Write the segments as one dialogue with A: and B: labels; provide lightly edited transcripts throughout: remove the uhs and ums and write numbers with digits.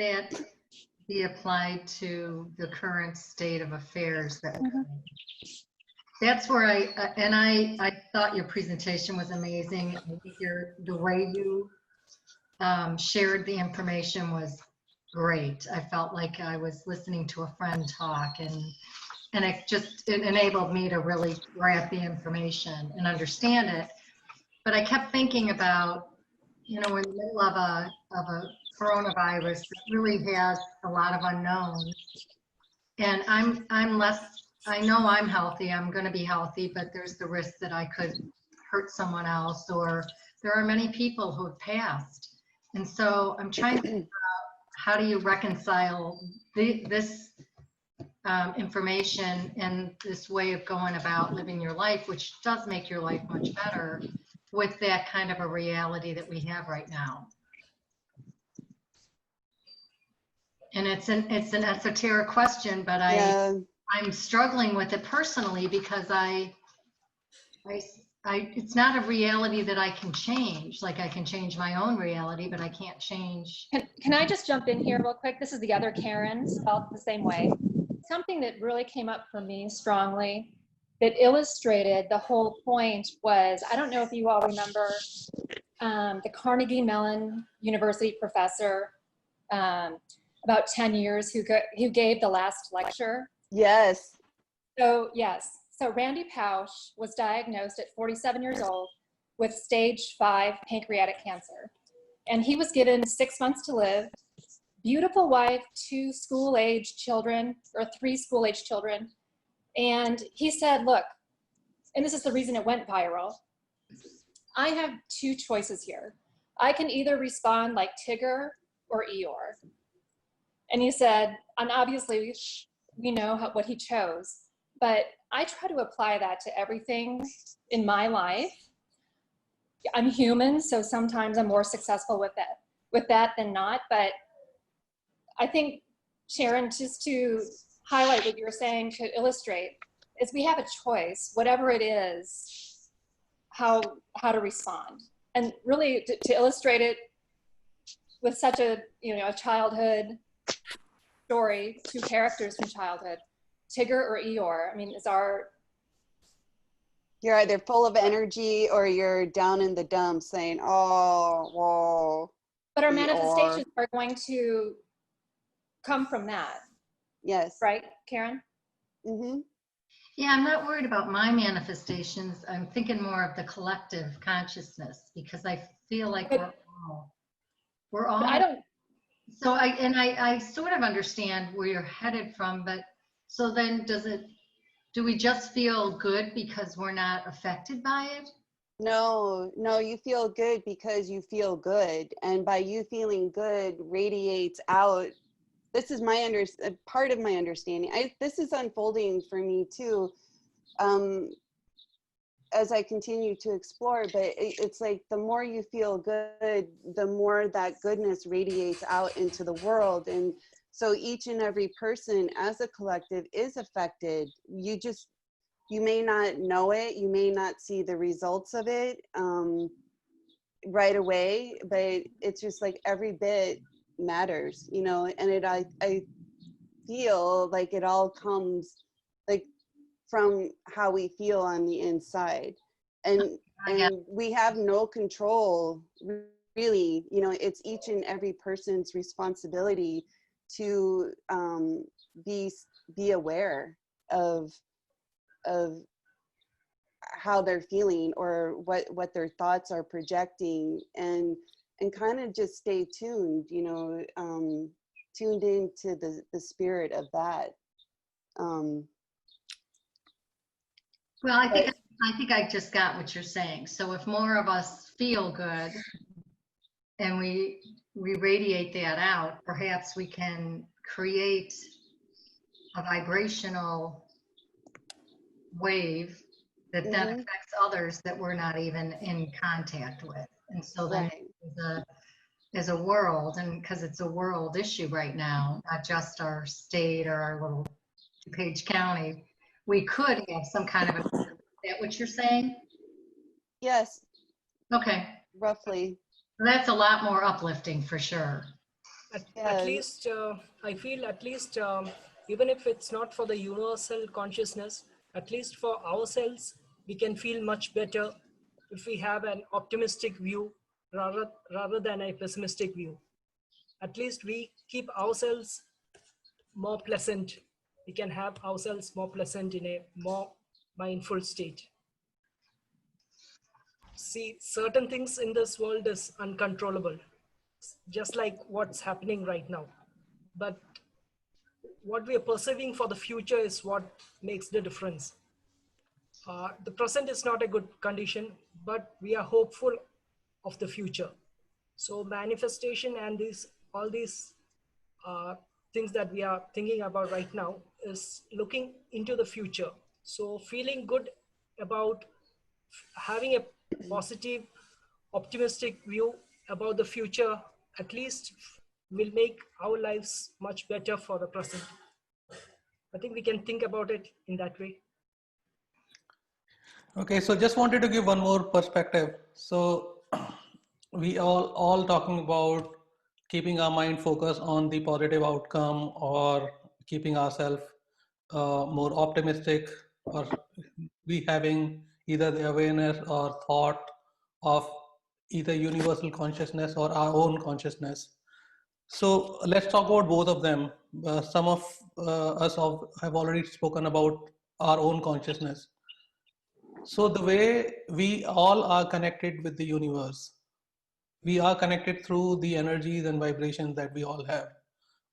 A: that be applied to the current state of affairs that that's where I thought your presentation was amazing. I think the way you shared the information was great. I felt like I was listening to a friend talk, and it enabled me to really grab the information and understand it. But I kept thinking about, in the middle of a coronavirus that really has a lot of unknowns, and I know I'm healthy, I'm going to be healthy, but there's the risk that I could hurt someone else, or there are many people who have passed. And so I'm trying to figure out, how do you reconcile this information and this way of going about living your life, which does make your life much better, with that kind of a reality that we have right now? And it's an esoteric question, but I'm struggling with it personally, because it's not a reality that I can change. Like, I can change my own reality, but I can't change.
B: Can I just jump in here real quick? This is the other Karen, spelled the same way. Something that really came up for me strongly that illustrated the whole point was, I don't know if you all remember the Carnegie Mellon University professor, about 10 years, who gave the last lecture.
C: Yes.
B: So Randy Pausch was diagnosed at 47 years old with stage 5 pancreatic cancer. And he was given 6 months to live, beautiful wife, 2 school-age children, or 3 school-age children. And he said, look, and this is the reason it went viral, I have 2 choices here. I can either respond like Tigger or Eeyore. And he said, and obviously we know what he chose, but I try to apply that to everything in my life. I'm human, so sometimes I'm more successful with that than not. But I think, Sharon, just to highlight what you're saying, to illustrate, is we have a choice, whatever it is, how to respond. And really to illustrate it with such a childhood story, 2 characters from childhood, Tigger or Eeyore. I mean,
C: you're either full of energy or you're down in the dumps saying, oh, whoa.
B: But our manifestations are going to come from that.
C: Yes.
B: Right, Karen?
C: Mm-hmm.
A: Yeah, I'm not worried about my manifestations. I'm thinking more of the collective consciousness, because I feel like we're all.
B: I don't.
A: So I sort of understand where you're headed from, but so then do we just feel good because we're not affected by it?
C: No, you feel good because you feel good. And by you feeling good radiates out. This is part of my understanding. This is unfolding for me too, as I continue to explore, but it's like the more you feel good, the more that goodness radiates out into the world. And so each and every person as a collective is affected. You may not know it, you may not see the results of it right away, but it's just like every bit matters, and I feel like it all comes like from how we feel on the inside, and we have no control really. It's each and every person's responsibility to be aware of how they're feeling or what their thoughts are projecting, and kind of just stay tuned, tuned into the spirit of that.
A: Well, I think I just got what you're saying. So if more of us feel good and we radiate that out, perhaps we can create a vibrational wave that then affects others that we're not even in contact with. And so then as a world, and because it's a world issue right now, not just our state or our little DuPage County, we could have some kind of is that what you're saying?
C: Yes.
A: Okay.
C: Roughly.
A: That's a lot more uplifting for sure.
D: At least, I feel at least, even if it's not for the universal consciousness, at least for ourselves, we can feel much better if we have an optimistic view rather than a pessimistic view. At least we keep ourselves more pleasant. We can have ourselves more pleasant in a more mindful state. See, certain things in this world is uncontrollable, just like what's happening right now. But what we are perceiving for the future is what makes the difference. The present is not a good condition, but we are hopeful of the future. So manifestation and all these things that we are thinking about right now is looking into the future. So feeling good about having a positive, optimistic view about the future at least will make our lives much better for the present. I think we can think about it in that way.
E: Okay, so just wanted to give one more perspective. So we all talking about keeping our mind focused on the positive outcome or keeping ourselves more optimistic, or we having either the awareness or thought of either universal consciousness or our own consciousness. So let's talk about both of them. Some of us have already spoken about our own consciousness. So the way we all are connected with the universe, we are connected through the energies and vibrations that we all have,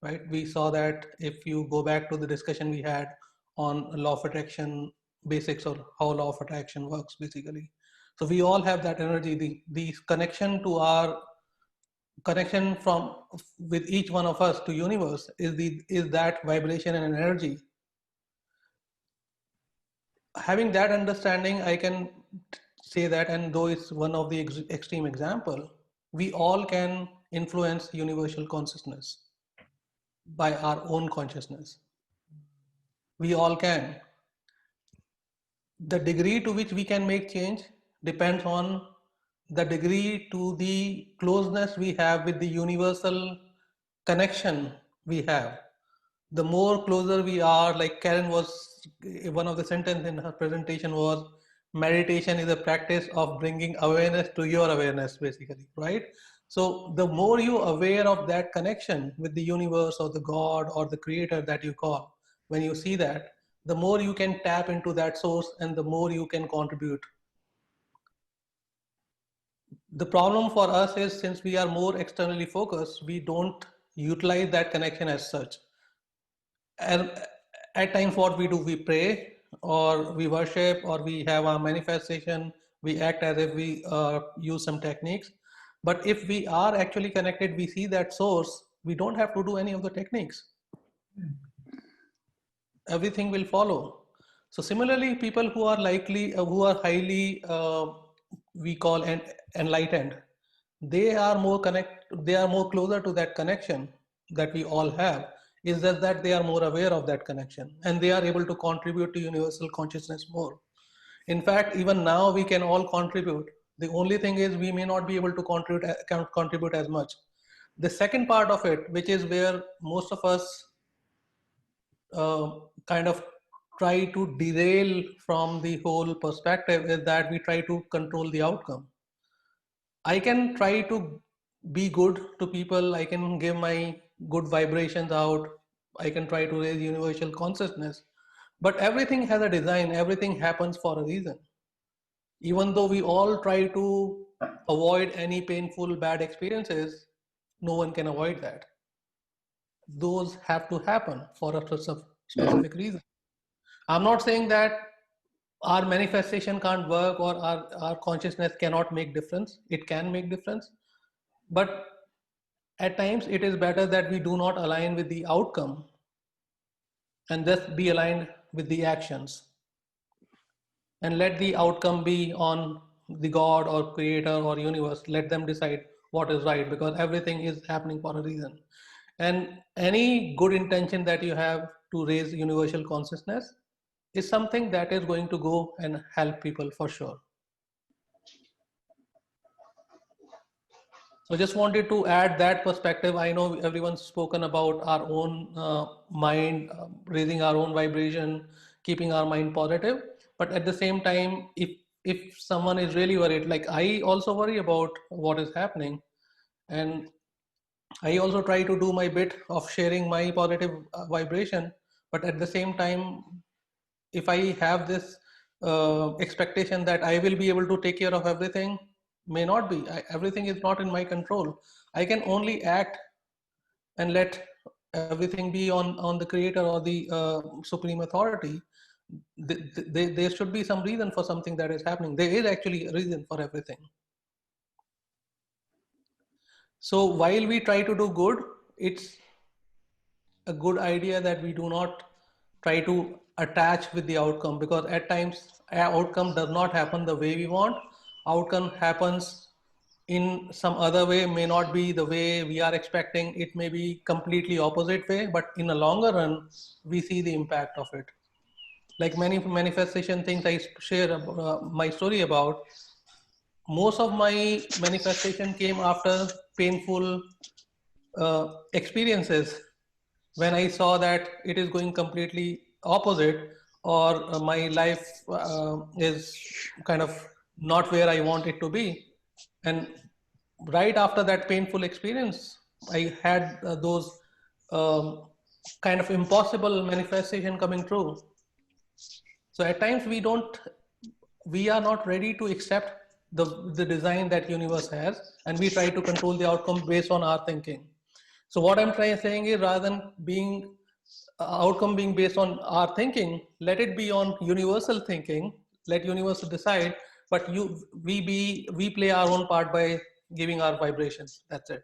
E: right? We saw that if you go back to the discussion we had on law of attraction basics, or how law of attraction works basically. So we all have that energy. The connection to our connection from with each one of us to universe is that vibration and energy. Having that understanding, I can say that, and though it's one of the extreme example, we all can influence universal consciousness by our own consciousness. We all can. The degree to which we can make change depends on the degree to the closeness we have with the universal connection we have. The more closer we are, like Karen was, one of the sentence in her presentation was, meditation is a practice of bringing awareness to your awareness, basically, right? So the more you aware of that connection with the universe or the God or the creator that you call, when you see that, the more you can tap into that source and the more you can contribute. The problem for us is, since we are more externally focused, we don't utilize that connection as such. And at times what we do, we pray or we worship or we have our manifestation, we act as if we use some techniques. But if we are actually connected, we see that source, we don't have to do any of the techniques. Everything will follow. So similarly, people who are who are highly, we call enlightened, they are more closer to that connection that we all have. Is just that they are more aware of that connection and they are able to contribute to universal consciousness more. In fact, even now we can all contribute. The only thing is we may not be able to contribute as much. The second part of it, which is where most of us kind of try to derail from the whole perspective, is that we try to control the outcome. I can try to be good to people, I can give my good vibrations out, I can try to raise universal consciousness, but everything has a design, everything happens for a reason. Even though we all try to avoid any painful bad experiences, no one can avoid that. Those have to happen for a specific reason. I'm not saying that our manifestation can't work or our consciousness cannot make difference. It can make difference. But at times it is better that we do not align with the outcome and just be aligned with the actions. And let the outcome be on the God or creator or universe. Let them decide what is right, because everything is happening for a reason. And any good intention that you have to raise universal consciousness is something that is going to go and help people for sure. So just wanted to add that perspective. I know everyone's spoken about our own mind, raising our own vibration, keeping our mind positive. But at the same time, if someone is really worried, like I also worry about what is happening, and I also try to do my bit of sharing my positive vibration. But at the same time, if I have this expectation that I will be able to take care of everything, may not be. Everything is not in my control. I can only act and let everything be on the creator or the supreme authority. There should be some reason for something that is happening. There is actually a reason for everything. So while we try to do good, it's a good idea that we do not try to attach with the outcome, because at times outcome does not happen the way we want. Outcome happens in some other way, may not be the way we are expecting. It may be completely opposite way, but in the longer run, we see the impact of it. Like many manifestation things I share my story about, most of my manifestation came after painful experiences, when I saw that it is going completely opposite, or my life is kind of not where I want it to be. And right after that painful experience, I had those kind of impossible manifestation coming true. So at times we are not ready to accept the design that universe has, and we try to control the outcome based on our thinking. So what I'm saying is, rather than being outcome being based on our thinking, let it be on universal thinking. Let universe decide, but we play our own part by giving our vibrations. That's it.